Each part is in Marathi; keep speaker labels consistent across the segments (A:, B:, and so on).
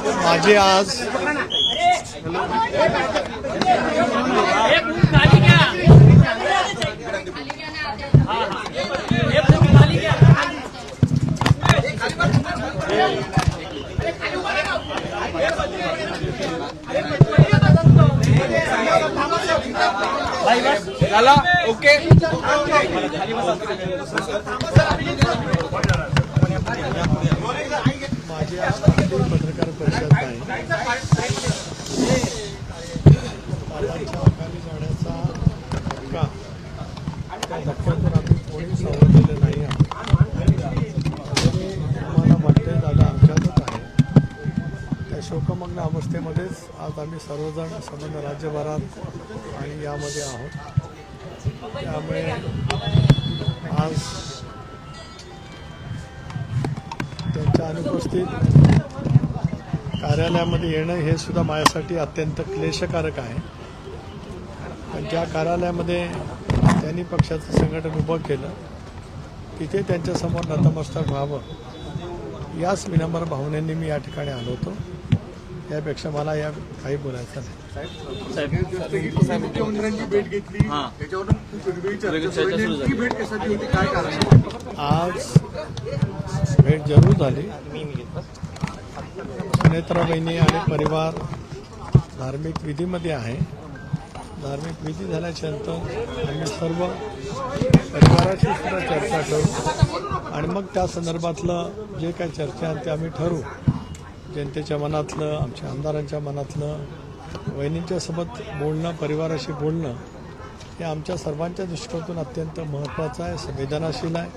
A: माझे आज
B: झाला ओके
A: माझी आज पत्रकार परिषद नाही. बाबांच्या अकाली जाण्याचा धक्का, त्या धक्क्यातून आम्ही कोणी सावरलेलं नाही आहोत. आम्हाला वाटते दादा आमच्यातच आहे. त्या शोकमग्न अवस्थेमध्येच आज आम्ही सर्वजण संबंध राज्यभरात आणि यामध्ये आहोत. त्यामुळे आज त्यांच्या अनुपस्थित कार्यालयामध्ये येणं हे सुद्धा माझ्यासाठी अत्यंत क्लेशकारक आहे. पण ज्या कार्यालयामध्ये त्यांनी पक्षाचं संघटन उभं केलं तिथे त्यांच्यासमोर नतमस्तक व्हावं याच विनम्र भावनेने मी या ठिकाणी आलो होतो. यापेक्षा मला या काही बोलायचं नाही.
C: मुख्यमंत्र्यांची भेट घेतली त्याच्यावरून भेट कशाची होती, काय कारण?
A: आज भेट जरूर झाली. सुनेत्रा बहिणी आणि परिवार धार्मिक विधीमध्ये आहे. धार्मिक विधी झाल्याच्या नंतर आम्ही सर्व परिवाराशी सुद्धा चर्चा करू आणि मग त्या संदर्भातलं जे काही चर्चा आहे ते आम्ही ठरवू. जनतेच्या मनातलं, आमच्या आमदारांच्या मनातलं, वहिनींच्यासोबत बोलणं, परिवाराशी बोलणं हे आमच्या सर्वांच्या दृष्टीकोनातून अत्यंत महत्त्वाचं आहे, संवेदनाशील आहे.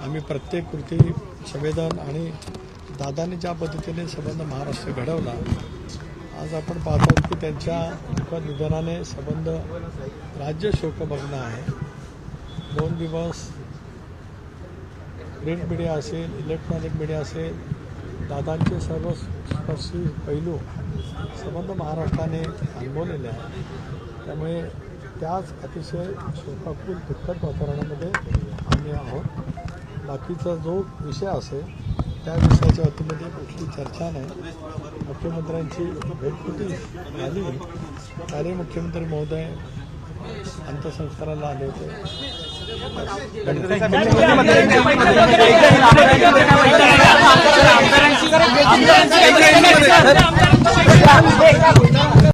A: आम्ही प्रत्येक कृती संवेदन आणि दादांनी ज्या पद्धतीने संबंध महाराष्ट्र घडवला, आज आपण पाहतो की त्यांच्या दुःखद निधनाने संबंध राज्य शोकमग्न आहे. 2 दिवस प्रिंट मीडिया असेल, इलेक्ट्रॉनिक मीडिया असेल, दादांचे सर्वस्पर्शी पैलू संबंध महाराष्ट्राने अनुभवलेले आहे. त्यामुळे त्याच अतिशय शोकाकुल दुःखद वातावरणामध्ये आम्ही आहोत. बाकीचा जो विषय असेल त्या विषयाच्या वतीमध्ये कुठली चर्चा नाही. मुख्यमंत्र्यांची भेटकुटी झाली. कालही मुख्यमंत्री महोदय अंत्यसंस्काराला आले होते.